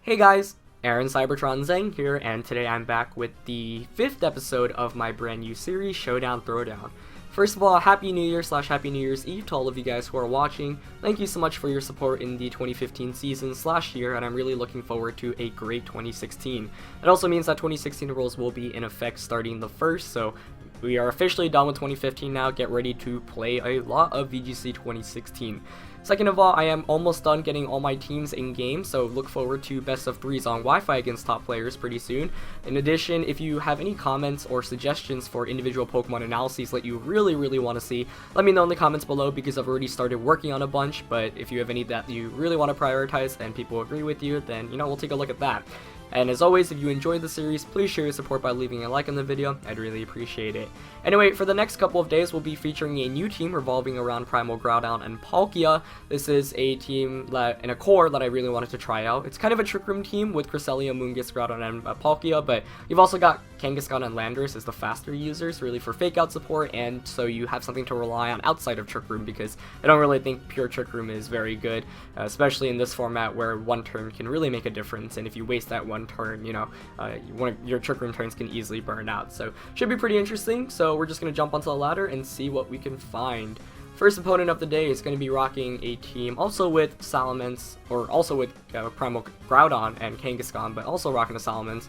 Hey guys, Aaron Cybertron Zeng here, and today I'm back with the 5th episode of my brand new series, Showdown Throwdown. First of all, Happy New Year / Happy New Year's Eve to all of you guys who are watching. Thank you so much for your support in the 2015 season / year, and I'm really looking forward to a great 2016. It also means that 2016 rules will be in effect starting the 1st, so we are officially done with 2015 now. Get ready to play a lot of VGC 2016. Second of all, I am almost done getting all my teams in game, so look forward to best of 3s on Wi-Fi against top players pretty soon. In addition, if you have any comments or suggestions for individual Pokemon analyses that you really want to see, let me know in the comments below, because I've already started working on a bunch. But if you have any that you really want to prioritize and people agree with you, then we'll take a look at that. And as always, if you enjoyed the series, please show your support by leaving a like on the video. I'd really appreciate it. Anyway, for the next couple of days, we'll be featuring a new team revolving around Primal Groudon and Palkia. This is a team in a core that I really wanted to try out. It's kind of a Trick Room team with Cresselia, Moongus, Groudon, and Palkia, but you've also got Kangaskhan and Landorus as the faster users, really for fake out support, and so you have something to rely on outside of Trick Room, because I don't really think pure Trick Room is very good, especially in this format where one turn can really make a difference, and if you waste that one turn, your Trick Room turns can easily burn out. So should be pretty interesting. So we're just going to jump onto the ladder and see what we can find. First opponent of the day is going to be rocking a team also with Salamence, or also with Primal Groudon and Kangaskhan, but also rocking the Salamence.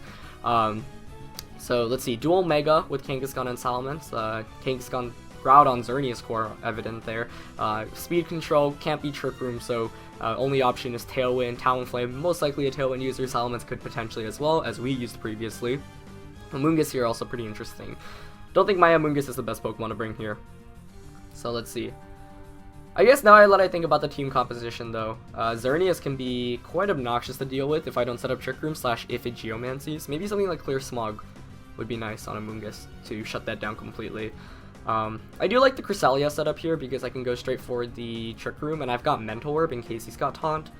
So let's see, dual Mega with Kangaskhan and Salamence. Kangaskhan, Groudon, Xerneas core evident there. Speed control can't be Trick Room, so only option is Tailwind, Talonflame, most likely a Tailwind user. Salamence could potentially as well, as we used previously. Amoonguss here also pretty interesting. Don't think my Amoonguss is the best Pokemon to bring here. So let's see. I guess now that I think about the team composition though, Xerneas can be quite obnoxious to deal with if I don't set up Trick Room / if it Geomancies. Maybe something like Clear Smog would be nice on Amoonguss to shut that down completely. I do like the Cresselia setup here because I can go straight for the Trick Room, and I've got Mental Orb in case he's got Taunt.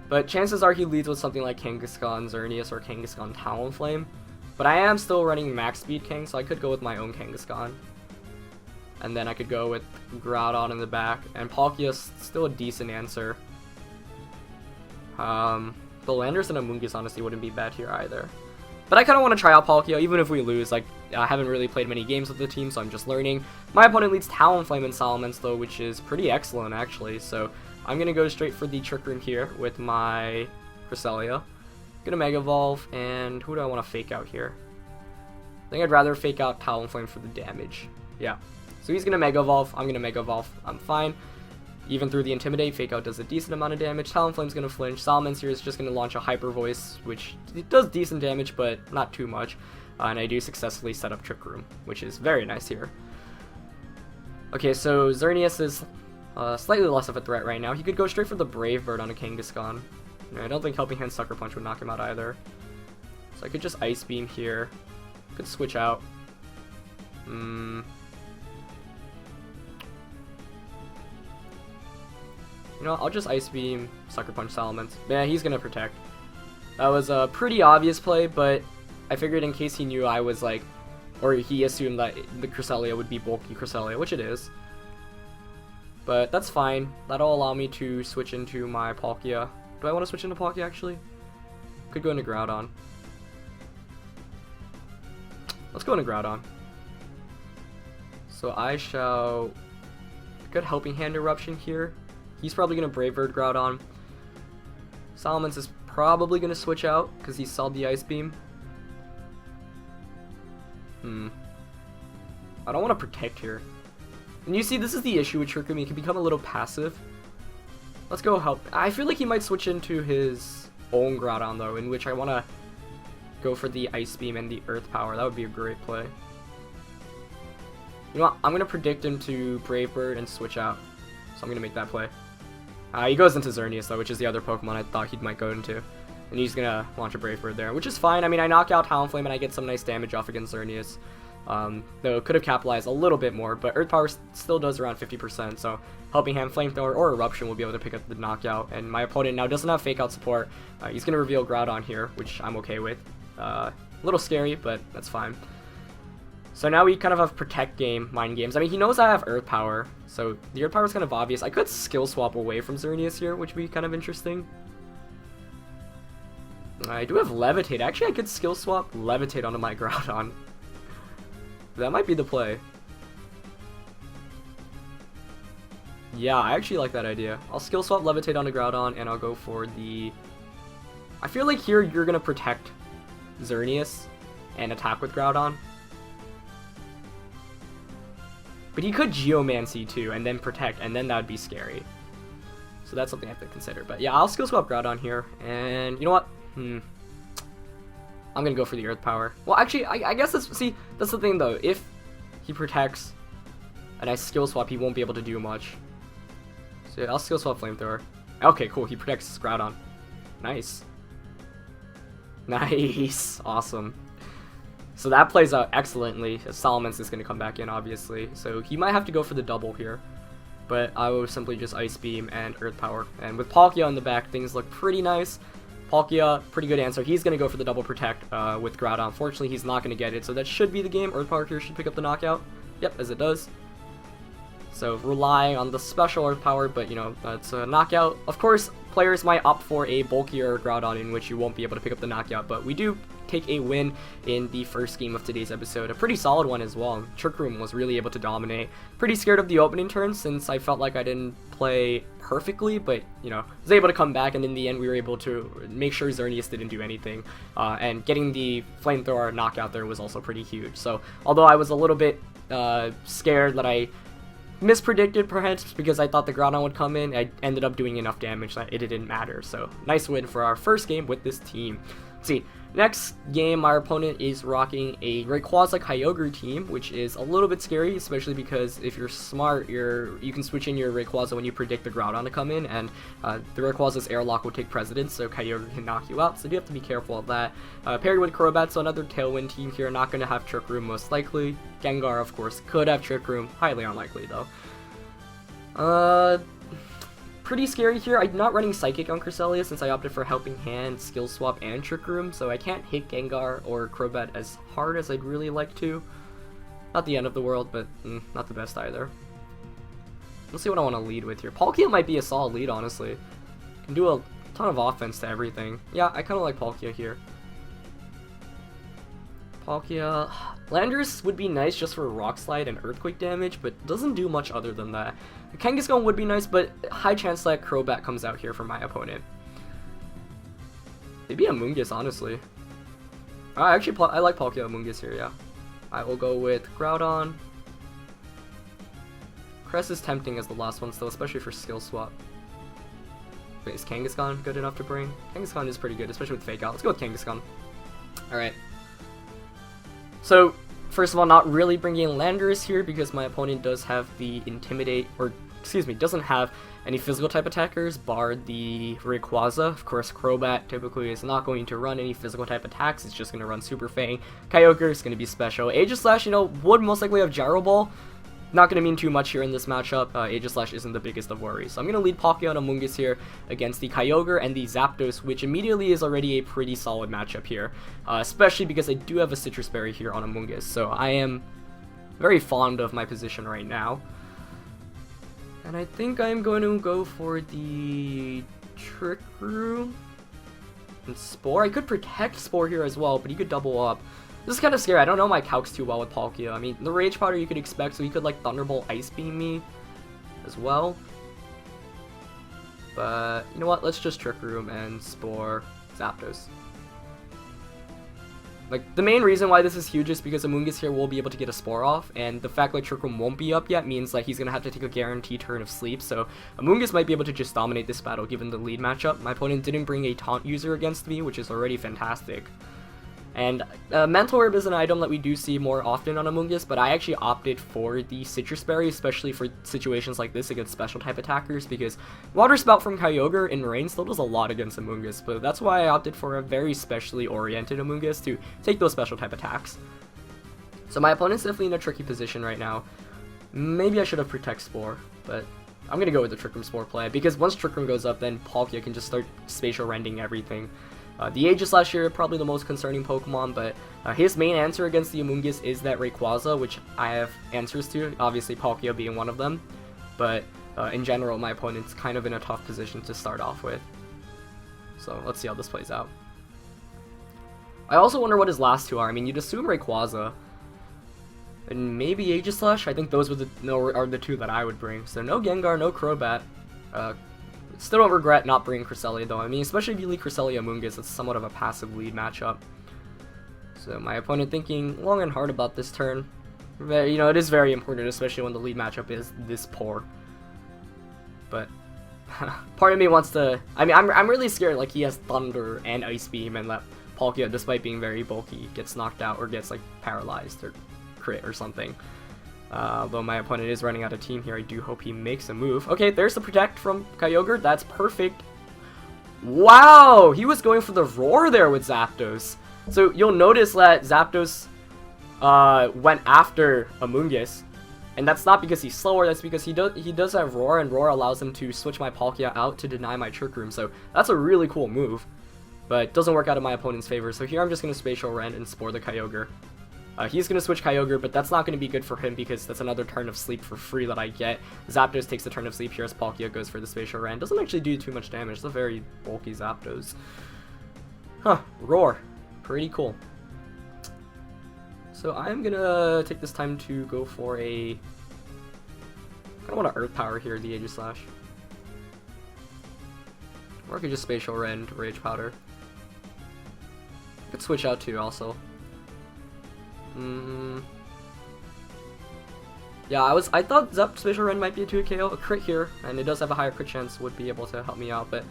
But chances are he leads with something like Kangaskhan, Xerneas, or Kangaskhan Talonflame. But I am still running Max Speed Kang, so I could go with my own Kangaskhan. And then I could go with Groudon in the back, and Palkia's still a decent answer. The Landorus and Amoonguss honestly wouldn't be bad here either. But I kind of want to try out Palkia, even if we lose. Like, I haven't really played many games with the team, so I'm just learning. My opponent leads Talonflame and Salamence, though, which is pretty excellent, actually. So I'm going to go straight for the Trick Room here with my Cresselia. Gonna Mega Evolve, and who do I want to fake out here? I think I'd rather fake out Talonflame for the damage. Yeah. So he's gonna Mega Evolve, I'm gonna Mega Evolve, I'm fine. Even through the Intimidate, Fake Out does a decent amount of damage. Talonflame's gonna flinch. Salamence here is just gonna launch a Hyper Voice, which it does decent damage, but not too much. And I do successfully set up Trick Room, which is very nice here. Okay, so Xerneas is slightly less of a threat right now. He could go straight for the Brave Bird on a Kangaskhan. I don't think Helping Hand Sucker Punch would knock him out either. So I could just Ice Beam here. Could switch out. I'll just Ice Beam, Sucker Punch Salamence. Yeah, he's gonna protect. That was a pretty obvious play, but I figured in case he knew I was like, or he assumed that the Cresselia would be bulky Cresselia, which it is. But that's fine. That'll allow me to switch into my Palkia. Do I want to switch into Palkia, actually? Could go into Groudon. Let's go into Groudon. So I shall... Good Helping Hand Eruption here. He's probably going to Brave Bird Groudon. Salamence is probably going to switch out because he saw the Ice Beam. I don't want to protect here. And you see, this is the issue with Trick Room. He can become a little passive. Let's go help. I feel like he might switch into his own Groudon, though, in which I want to go for the Ice Beam and the Earth Power. That would be a great play. You know what? I'm going to predict him to Brave Bird and switch out. So I'm going to make that play. He goes into Xerneas, though, which is the other Pokemon I thought he might go into. And he's going to launch a Brave Bird there, which is fine. I mean, I knock out Talonflame and I get some nice damage off against Xerneas. Though could have capitalized a little bit more, but Earth Power still does around 50%, so Helping Hand, Flamethrower, or Eruption will be able to pick up the knockout, and my opponent now doesn't have Fake Out support. He's going to reveal Groudon here, which I'm okay with. A little scary, but that's fine. So now we kind of have Protect game, Mind Games. I mean, he knows I have Earth Power, so the Earth Power is kind of obvious. I could Skill Swap away from Xerneas here, which would be kind of interesting. I do have Levitate. Actually, I could skill swap Levitate onto my Groudon. That might be the play. Yeah, I actually like that idea. I'll skill swap Levitate onto Groudon, and I'll go for the... I feel like here you're going to protect Xerneas and attack with Groudon. But he could Geomancy too, and then protect, and then that would be scary. So that's something I have to consider. But yeah, I'll skill swap Groudon here, and you know what? I'm gonna go for the Earth Power. Well, actually, I guess that's the thing though. If he protects, and I skill swap, he won't be able to do much. So yeah, I'll skill swap Flamethrower. Okay, cool. He protects Groudon. Nice. Nice. Awesome. So that plays out excellently. Salamence is going to come back in, obviously. So he might have to go for the double here. But I will simply just Ice Beam and Earth Power. And with Palkia on the back, things look pretty nice. Palkia, pretty good answer. He's going to go for the double protect with Groudon. Unfortunately, he's not going to get it. So that should be the game. Earth Power here should pick up the knockout. Yep, as it does. So relying on the special Earth Power, but you know, that's a knockout. Of course, players might opt for a bulkier Groudon in which you won't be able to pick up the knockout, but we do take a win in the first game of today's episode. A pretty solid one as well. Trick Room was really able to dominate. Pretty scared of the opening turn since I felt like I didn't play perfectly, but you know, was able to come back, and in the end we were able to make sure Xerneas didn't do anything. And getting the Flamethrower knockout there was also pretty huge. So although I was a little bit scared that I mispredicted perhaps because I thought the Groudon would come in, I ended up doing enough damage that it didn't matter. So nice win for our first game with this team. Let's see, next game our opponent is rocking a Rayquaza Kyogre team, which is a little bit scary, especially because if you're smart, you can switch in your Rayquaza when you predict the Groudon to come in, and the Rayquaza's Airlock will take precedence, so Kyogre can knock you out, so you have to be careful of that. Paired with Crobat, so another Tailwind team here, not going to have Trick Room most likely. Gengar, of course, could have Trick Room, highly unlikely though. Pretty scary here. I'm not running Psychic on Cresselia since I opted for Helping Hand, Skill Swap, and Trick Room, so I can't hit Gengar or Crobat as hard as I'd really like to. Not the end of the world, but not the best either. Let's see what I want to lead with here. Palkia might be a solid lead, honestly. Can do a ton of offense to everything. Yeah, I kind of like Palkia here. Palkia... Landorus would be nice just for Rock Slide and Earthquake damage, but doesn't do much other than that. Kangaskhan would be nice, but high chance that Crobat comes out here for my opponent. Maybe Amoonguss, honestly. Actually, I like Palkia Amoonguss here, yeah. I will go with Groudon. Cress is tempting as the last one still, especially for Skill Swap. Wait, is Kangaskhan good enough to bring? Kangaskhan is pretty good, especially with Fake Out. Let's go with Kangaskhan. Alright. So, first of all, not really bringing in Landorus here because my opponent does have the Intimidate, or excuse me, doesn't have any physical type attackers, bar the Rayquaza. Of course, Crobat typically is not going to run any physical type attacks, it's just going to run Super Fang. Kyogre is going to be special. Aegislash, you know, would most likely have Gyro Ball. Not going to mean too much here in this matchup. Aegislash isn't the biggest of worries. So I'm going to lead Palkia and Amoonguss here against the Kyogre and the Zapdos, which immediately is already a pretty solid matchup here. Especially because I do have a Citrus Berry here on Amoonguss. So I am very fond of my position right now. And I think I'm going to go for the Trick Room and Spore. I could protect Spore here as well, but he could double up. This is kind of scary. I don't know my calcs too well with Palkia. I mean, the Rage Powder you could expect, so he could like Thunderbolt Ice Beam me as well. But you know what? Let's just Trick Room and Spore Zapdos. Like, the main reason why this is huge is because Amoonguss here will be able to get a Spore off, and the fact that Trick Room won't be up yet means that he's going to have to take a guaranteed turn of sleep, so Amoonguss might be able to just dominate this battle given the lead matchup. My opponent didn't bring a Taunt user against me, which is already fantastic. And Mental Herb is an item that we do see more often on Amoonguss, but I actually opted for the Citrus Berry, especially for situations like this against special type attackers, because Water Spout from Kyogre in rain still does a lot against Amoonguss, but that's why I opted for a very specially oriented Amoonguss to take those special type attacks. So my opponent's definitely in a tricky position right now. Maybe I should have Protect Spore, but I'm going to go with the Trick Room Spore play, because once Trick Room goes up, then Palkia can just start spatial rending everything. The Aegislash here, probably the most concerning Pokemon, but his main answer against the Amoonguss is that Rayquaza, which I have answers to, obviously Palkia being one of them, but in general, my opponent's kind of in a tough position to start off with. So let's see how this plays out. I also wonder what his last two are. I mean, you'd assume Rayquaza. And maybe Aegislash. I think those are the two that I would bring. So no Gengar, no Crobat. Still don't regret not bringing Cresselia though. I mean, especially if you lead Cresselia Amoonguss, it's somewhat of a passive lead matchup. So my opponent thinking long and hard about this turn. You know, it is very important, especially when the lead matchup is this poor. But part of me wants to. I mean, I'm really scared. Like he has Thunder and Ice Beam, and that Palkia, despite being very bulky, gets knocked out or gets like paralyzed or crit or something. Though my opponent is running out of team here, I do hope he makes a move. Okay, there's the Protect from Kyogre. That's perfect. Wow, he was going for the Roar there with Zapdos. So you'll notice that Zapdos went after Amoonguss, and that's not because he's slower. That's because he does have Roar, and Roar allows him to switch my Palkia out to deny my Trick Room. So that's a really cool move, but it doesn't work out in my opponent's favor. So here I'm just going to Spatial Rend and Spore the Kyogre. He's going to switch Kyogre, but that's not going to be good for him because that's another turn of sleep for free that I get. Zapdos takes the turn of sleep here as Palkia goes for the Spatial Rend. Doesn't actually do too much damage. It's a very bulky Zapdos. Huh, Roar. Pretty cool. So I'm going to take this time to go for a... I kind of want to Earth Power here, the Aegislash. Or I could just Spatial Rend, Rage Powder. I could switch out too, also. Yeah, I thought Zap Spatial Rend might be a 2 KO. A crit here, and it does have a higher crit chance, would be able to help me out, but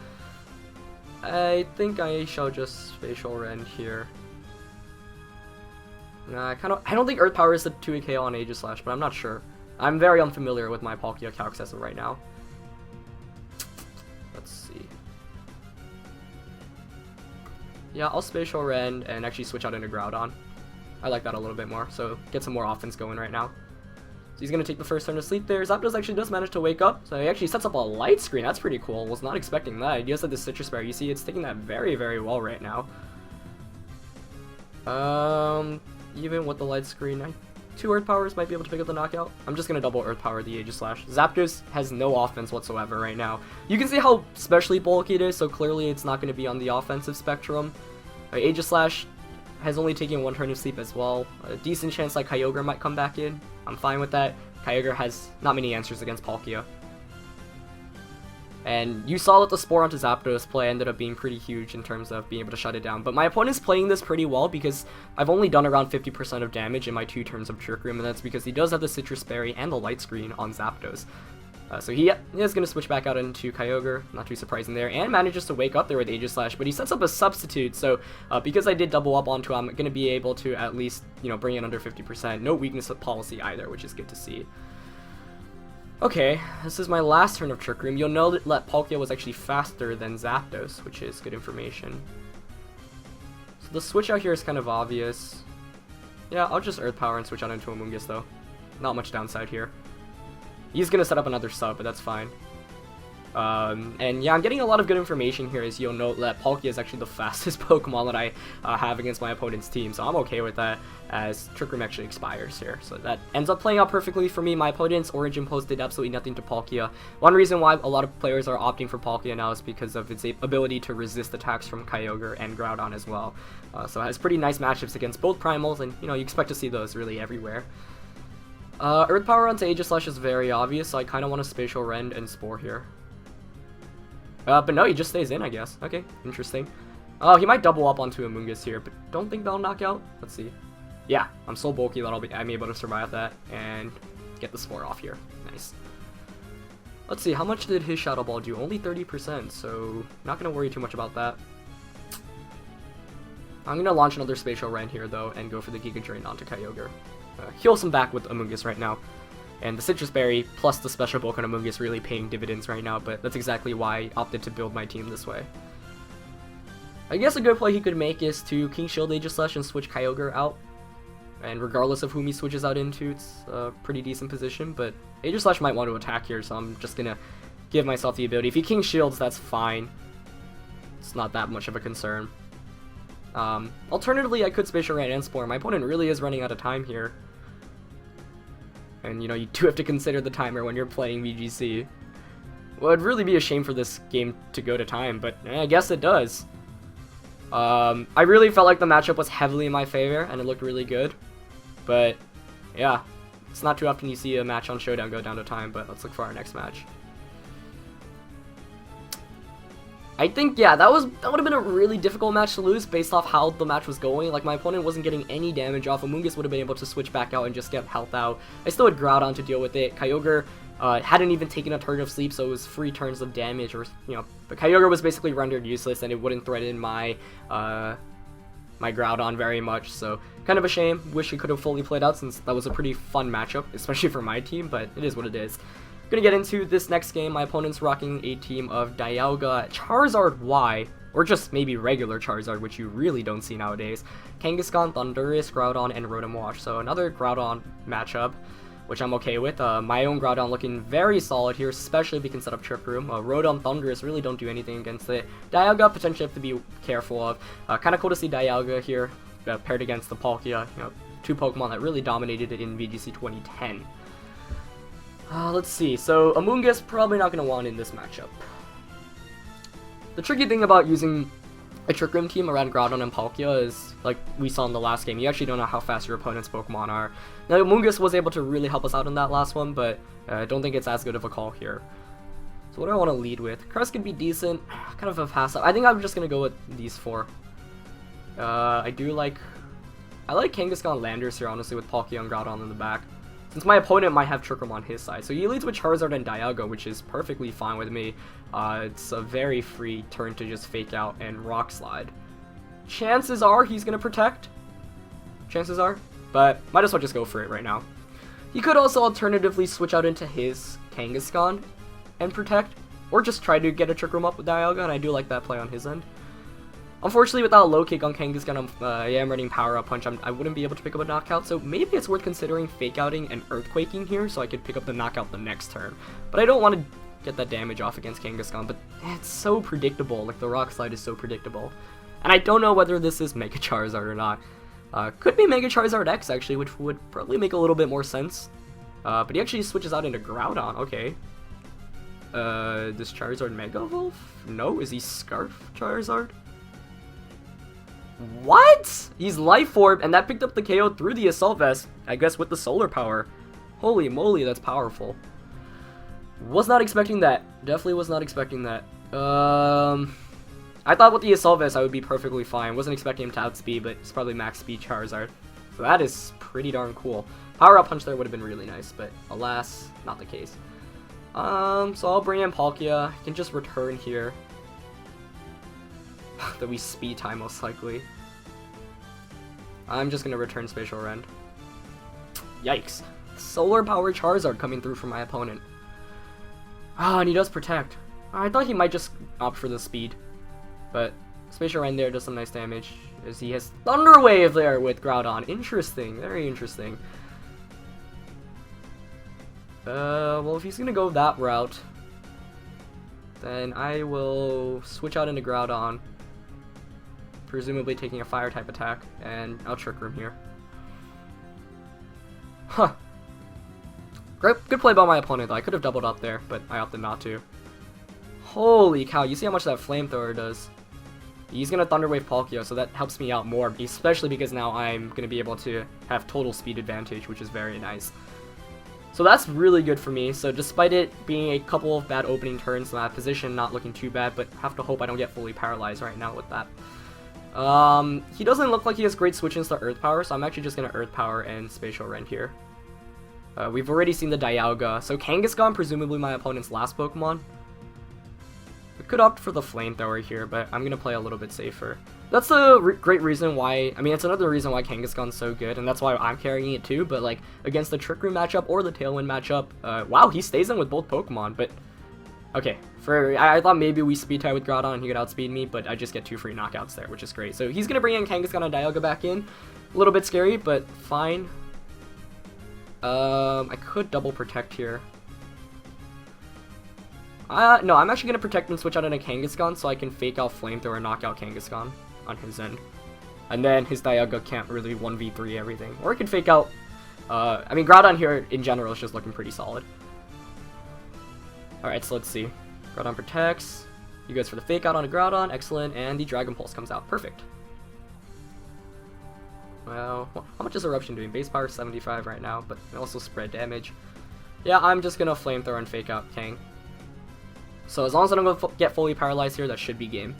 I think I shall just Spatial Rend here. Nah, I don't think Earth Power is the 2 KO on Aegislash, but I'm not sure. I'm very unfamiliar with my Palkia calcs as of right now. Let's see. Yeah, I'll Spatial Rend and actually switch out into Groudon. I like that a little bit more, so get some more offense going right now. So he's going to take the first turn to sleep there. Zapdos actually does manage to wake up, so he actually sets up a light screen. That's pretty cool. Was not expecting that. He does have the Citrus Berry. You see, it's taking that very, very well right now. Even with the light screen, 2 Earth Powers might be able to pick up the knockout. I'm just going to double Earth Power the Aegislash. Zapdos has no offense whatsoever right now. You can see how especially bulky it is, so clearly it's not going to be on the offensive spectrum. Aegislash has only taken 1 turn of sleep as well. A decent chance like Kyogre might come back in. I'm fine with that. Kyogre has not many answers against Palkia. And you saw that the Spore onto Zapdos play ended up being pretty huge in terms of being able to shut it down. But my opponent's playing this pretty well because I've only done around 50% of damage in my 2 turns of Trick Room, and that's because he does have the Citrus Berry and the Light Screen on Zapdos. So he is going to switch back out into Kyogre, not too surprising there, and manages to wake up there with Aegislash, but he sets up a substitute, so because I did double up onto him, I'm going to be able to at least, you know, bring it under 50%. No weakness policy either, which is good to see. Okay, this is my last turn of Trick Room. You'll know that Palkia was actually faster than Zapdos, which is good information. So the switch out here is kind of obvious. Yeah, I'll just Earth Power and switch out into Amoonguss though. Not much downside here. He's going to set up another sub, but that's fine. And yeah, I'm getting a lot of good information here, as you'll note that Palkia is actually the fastest Pokemon that I have against my opponent's team, so I'm okay with that, as Trick Room actually expires here. So that ends up playing out perfectly for me. My opponent's Origin Pulse did absolutely nothing to Palkia. One reason why a lot of players are opting for Palkia now is because of its ability to resist attacks from Kyogre and Groudon as well. So it has pretty nice matchups against both Primals, and you know, you expect to see those really everywhere. Earth Power onto Aegislash is very obvious, so I kind of want to Spatial Rend and Spore here. But no, he just stays in, I guess. Okay, interesting. Oh, he might double up onto Amoonguss here, but don't think that'll knock out. Let's see. Yeah, I'm so bulky that I'm able to survive that and get the Spore off here. Nice. Let's see, how much did his Shadow Ball do? Only 30%, so not going to worry too much about that. I'm going to launch another Spatial Rend here, though, and go for the Giga Drain onto Kyogre. Heal some back with Amoonguss right now. And the Citrus Berry plus the Special Bulk on Amoonguss really paying dividends right now, but that's exactly why I opted to build my team this way. I guess a good play he could make is to King Shield Aegislash and switch Kyogre out. And regardless of whom he switches out into, it's a pretty decent position, but Aegislash might want to attack here, so I'm just gonna give myself the ability. If he King Shields, that's fine. It's not that much of a concern. Alternatively, I could Spatial Rend and Spore. My opponent really is running out of time here. And, you know, you do have to consider the timer when you're playing VGC. Well, it'd really be a shame for this game to go to time, but I guess it does. I really felt like the matchup was heavily in my favor, and it looked really good. But, yeah. It's not too often you see a match on Showdown go down to time, but let's look for our next match. I think, yeah, that would have been a really difficult match to lose based off how the match was going. Like, my opponent wasn't getting any damage off. Amoonguss would have been able to switch back out and just get health out. I still had Groudon to deal with it. Kyogre hadn't even taken a turn of sleep, so it was 3 turns of damage, or, you know, but Kyogre was basically rendered useless, and it wouldn't threaten my, my Groudon very much, so kind of a shame. Wish it could have fully played out, since that was a pretty fun matchup, especially for my team, but it is what it is. Gonna get into this next game. My opponent's rocking a team of Dialga, Charizard Y, or just maybe regular Charizard, which you really don't see nowadays, Kangaskhan, Thundurus, Groudon, and Rotom. So another Groudon matchup, which I'm okay with. My own Groudon looking very solid here, especially if we can set up Trick Room. Rotom, Thundurus really don't do anything against it. Dialga potentially have to be careful of. Kind of cool to see Dialga here paired against the Palkia, you know, 2 Pokemon that really dominated it in VGC 2010. Let's see. So Amoonguss probably not going to want in this matchup. The tricky thing about using a Trick Room team around Groudon and Palkia is, like we saw in the last game, you actually don't know how fast your opponent's Pokemon are. Now, Amoonguss was able to really help us out in that last one, but I don't think it's as good of a call here. So what do I want to lead with? Crest could be decent, kind of a pass up. I think I'm just going to go with these 4. I like Kangaskhan Landers here, honestly, with Palkia and Groudon in the back. Since my opponent might have Trick Room on his side. So he leads with Charizard and Dialga, which is perfectly fine with me. It's a very free turn to just fake out and Rock Slide. Chances are he's going to protect. Chances are. But might as well just go for it right now. He could also alternatively switch out into his Kangaskhan and protect. Or just try to get a Trick Room up with Dialga, and I do like that play on his end. Unfortunately, without a low kick on Kangaskhan, I am running Power Up Punch. I wouldn't be able to pick up a knockout, so maybe it's worth considering fake outing and earthquaking here so I could pick up the knockout the next turn. But I don't want to get that damage off against Kangaskhan, but it's so predictable. Like, the Rock Slide is so predictable. And I don't know whether this is Mega Charizard or not. Could be Mega Charizard X, actually, which would probably make a little bit more sense. But he actually switches out into Groudon. Okay. Does Charizard Mega Evolve? No? Is he Scarf Charizard? What? He's Life Orb, and that picked up the KO through the Assault Vest, I guess with the Solar Power. Holy moly, that's powerful. Was not expecting that. Definitely was not expecting that. I thought with the Assault Vest I would be perfectly fine. Wasn't expecting him to outspeed, but it's probably max speed Charizard. So that is pretty darn cool. Power Up Punch there would have been really nice, but alas, not the case. So I'll bring in Palkia. I can just return here. That we speed time most likely. I'm just gonna return Spatial Rend. Yikes. Solar Power Charizard coming through from my opponent. Ah, and he does protect. I thought he might just opt for the speed. But Spatial Rend there does some nice damage, as he has Thunder Wave there with Groudon. Interesting, very interesting. Well, if he's gonna go that route, then I will switch out into Groudon. Presumably taking a fire type attack, and I'll Trick Room here. Huh. Great, good play by my opponent though. I could have doubled up there, but I opted not to. Holy cow, you see how much that Flamethrower does? He's gonna Thunder Wave Palkia, so that helps me out more, especially because now I'm gonna be able to have total speed advantage, which is very nice. So that's really good for me. So despite it being a couple of bad opening turns, my position not looking too bad, but have to hope I don't get fully paralyzed right now with that. He doesn't look like he has great switch-ins to Earth Power, so I'm actually just going to Earth Power and Spatial Rend here. We've already seen the Dialga, so Kangaskhan, presumably my opponent's last Pokemon. I could opt for the Flamethrower here, but I'm going to play a little bit safer. That's a great reason why, I mean, it's another reason why Kangaskhan's so good, and that's why I'm carrying it too, but like, against the Trick Room matchup or the Tailwind matchup, wow, he stays in with both Pokemon, but okay, I thought maybe we speed tie with Groudon and he could outspeed me, but I just get 2 free knockouts there, which is great. So he's going to bring in Kangaskhan and Dialga back in. A little bit scary, but fine. I could double protect here. No, I'm actually going to protect and switch out into Kangaskhan so I can fake out Flamethrower and knock out Kangaskhan on his end. And then his Dialga can't really 1v3 everything. Or he can fake out... I mean, Groudon here in general is just looking pretty solid. Alright, so let's see. Groudon protects. He goes for the Fake Out on a Groudon, excellent, and the Dragon Pulse comes out, perfect. Well, how much is Eruption doing? Base power 75 right now, but also spread damage. Yeah, I'm just gonna Flamethrower and Fake Out Kang. So as long as I don't get fully paralyzed here, that should be game.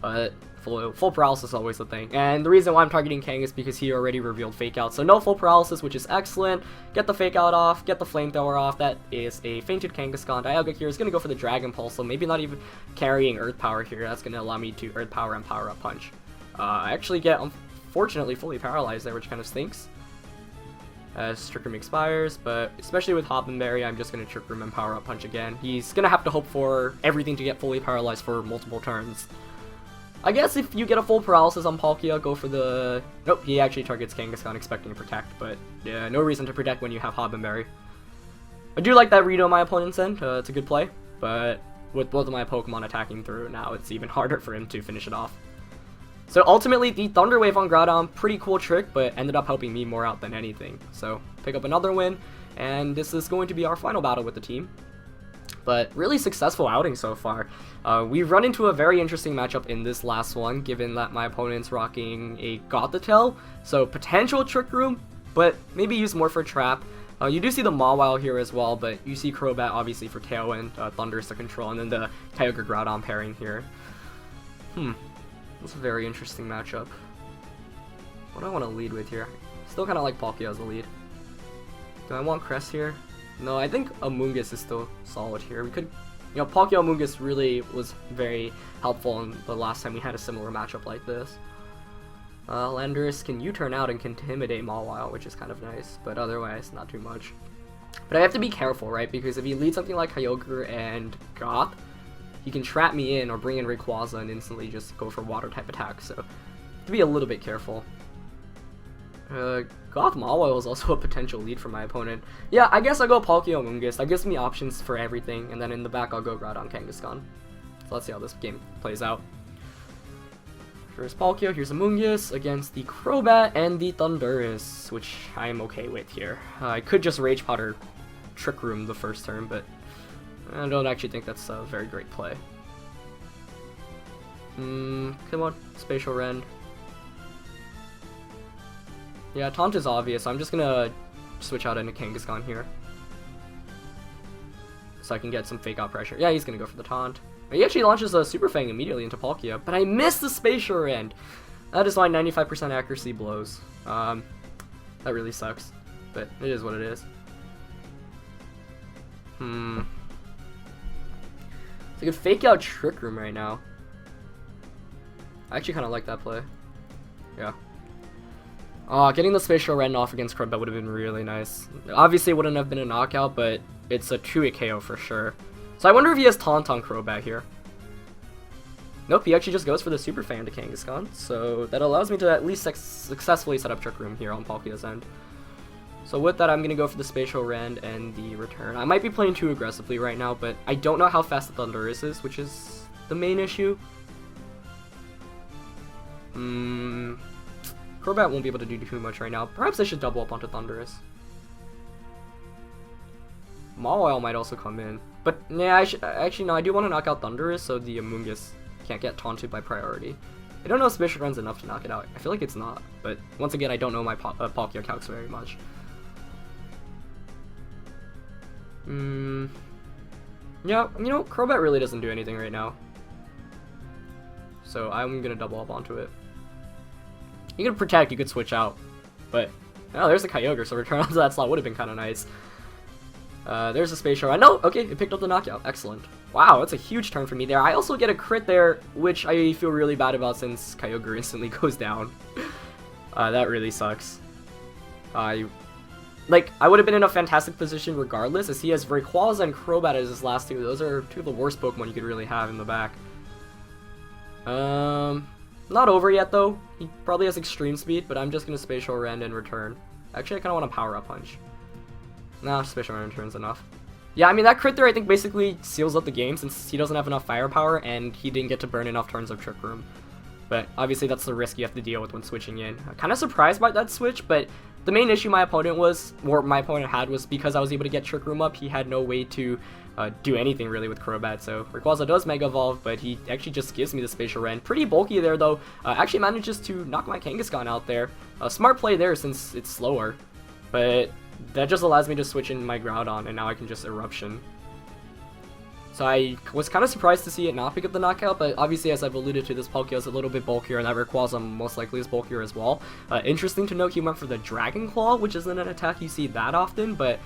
But full paralysis is always the thing. And the reason why I'm targeting Kang is because he already revealed Fake Out. So no full paralysis, which is excellent. Get the Fake Out off, get the Flamethrower off. That is a fainted Kangaskhan. Dialga here is going to go for the Dragon Pulse, so maybe not even carrying Earth Power here. That's going to allow me to Earth Power and Power Up Punch. I actually get, unfortunately, fully paralyzed there, which kind of stinks. As Trick Room expires, but especially with Hop and Berry, I'm just going to Trick Room and Power Up Punch again. He's going to have to hope for everything to get fully paralyzed for multiple turns. I guess if you get a full paralysis on Palkia, go for the... Nope, he actually targets Kangaskhan expecting to protect, but yeah, no reason to protect when you have Hop and Berry. I do like that read on my opponent's end, it's a good play, but with both of my Pokemon attacking through now, it's even harder for him to finish it off. So ultimately, the Thunder Wave on Groudon, pretty cool trick, but ended up helping me more out than anything. So, pick up another win, and this is going to be our final battle with the team. But really successful outing so far. We've run into a very interesting matchup in this last one, given that my opponent's rocking a Gothitelle, so potential Trick Room, but maybe use more for Trap. You do see the Mawile here as well, but you see Crobat obviously for Tailwind, Thunderous to control, and then the Kyogre Groudon pairing here. That's a very interesting matchup. What do I want to lead with here? Still kind of like Palkia as a lead. Do I want Crest here? No, I think Amoonguss is still solid here. We could, Palkia Amoonguss really was very helpful in the last time we had a similar matchup like this. Landorus can U-turn out and can intimidate Mawile, which is kind of nice, but otherwise not too much. But I have to be careful, right? Because if you lead something like Kyogre and Goth, he can trap me in or bring in Rayquaza and instantly just go for water type attacks, so to be a little bit careful. Goth Mawile is also a potential lead for my opponent. Yeah, I guess I'll go Palkia Amoonguss. That gives me options for everything, and then in the back I'll go Groudon Kangaskhan. So let's see how this game plays out. Here's Palkia, here's Amoonguss against the Crobat and the Thundurus, which I'm okay with here. I could just Rage Powder Trick Room the first turn, but I don't actually think that's a very great play. Come on, Spatial Rend. Yeah, Taunt is obvious, so I'm just gonna switch out into Kangaskhan here. So I can get some Fake Out pressure. Yeah, he's gonna go for the Taunt. He actually launches a Super Fang immediately into Palkia, but I missed the Spatial Rend! That is why 95% accuracy blows. That really sucks, but it is what it is. So I could Fake Out Trick Room right now. I actually kind of like that play. Yeah. Getting the Spatial Rend off against Crobat would have been really nice. Obviously, it wouldn't have been a knockout, but it's a 2-hit KO for sure. So I wonder if he has Taunt on Crobat here. Nope, he actually just goes for the Super Fan to Kangaskhan, so that allows me to at least successfully set up Trick Room here on Palkia's end. So with that, I'm going to go for the Spatial Rend and the return. I might be playing too aggressively right now, but I don't know how fast the Thundurus is, which is the main issue. Crobat won't be able to do too much right now. Perhaps I should double up onto Thundurus. Mawile might also come in. But yeah, actually no, I do want to knock out Thundurus so the Amoonguss can't get taunted by priority. I don't know if Spatial Rend's enough to knock it out. I feel like it's not, but once again, I don't know my Palkia calcs very much. Yeah, Crobat really doesn't do anything right now. So I'm gonna double up onto it. You could protect, you could switch out, but oh, there's the Kyogre, so return onto that slot would have been kind of nice. There's a Spatial Rend. No, okay, it picked up the knockout. Excellent. Wow, that's a huge turn for me there. I also get a crit there, which I feel really bad about since Kyogre instantly goes down. That really sucks. I would have been in a fantastic position regardless, as he has Rayquaza and Crobat as his last two. Those are two of the worst Pokemon you could really have in the back. Not over yet though. He probably has extreme speed, but I'm just gonna Spatial Rend and return. Actually, I kind of want to Power Up Punch. Nah, Spatial Rend return's enough. Yeah, I mean, that crit there I think basically seals up the game since he doesn't have enough firepower and he didn't get to burn enough turns of Trick Room. But obviously that's the risk you have to deal with when switching in. I'm kind of surprised by that switch, but the main issue my opponent had was because I was able to get Trick Room up, he had no way to do anything really with Crobat. So Rayquaza does Mega Evolve, but he actually just gives me the Spatial Rend. Pretty bulky there though. Actually manages to knock my Kangaskhan out there. Smart play there since it's slower, but that just allows me to switch in my Groudon, and now I can just Eruption. So I was kind of surprised to see it not pick up the knockout, but obviously, as I've alluded to, this Palkia is a little bit bulkier, and that Rayquaza most likely is bulkier as well. Interesting to note, he went for the Dragon Claw, which isn't an attack you see that often, but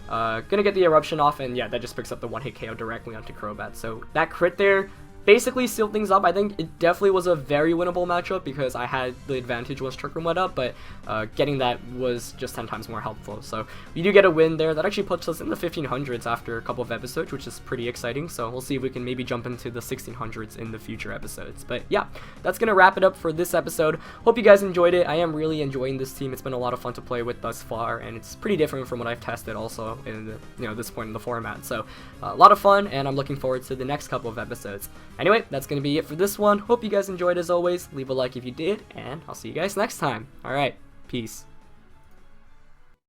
gonna get the Eruption off, and yeah, that just picks up the one-hit KO directly onto Crobat. So that crit there basically sealed things up. I think it definitely was a very winnable matchup because I had the advantage once Trick Room went up, but getting that was just 10 times more helpful. So we do get a win there. That actually puts us in the 1500s after a couple of episodes, which is pretty exciting. So we'll see if we can maybe jump into the 1600s in the future episodes. But yeah, that's going to wrap it up for this episode. Hope you guys enjoyed it. I am really enjoying this team. It's been a lot of fun to play with thus far, and it's pretty different from what I've tested also in the, this point in the format. So a lot of fun, and I'm looking forward to the next couple of episodes. Anyway, that's going to be it for this one. Hope you guys enjoyed as always. Leave a like if you did, and I'll see you guys next time. Alright, peace.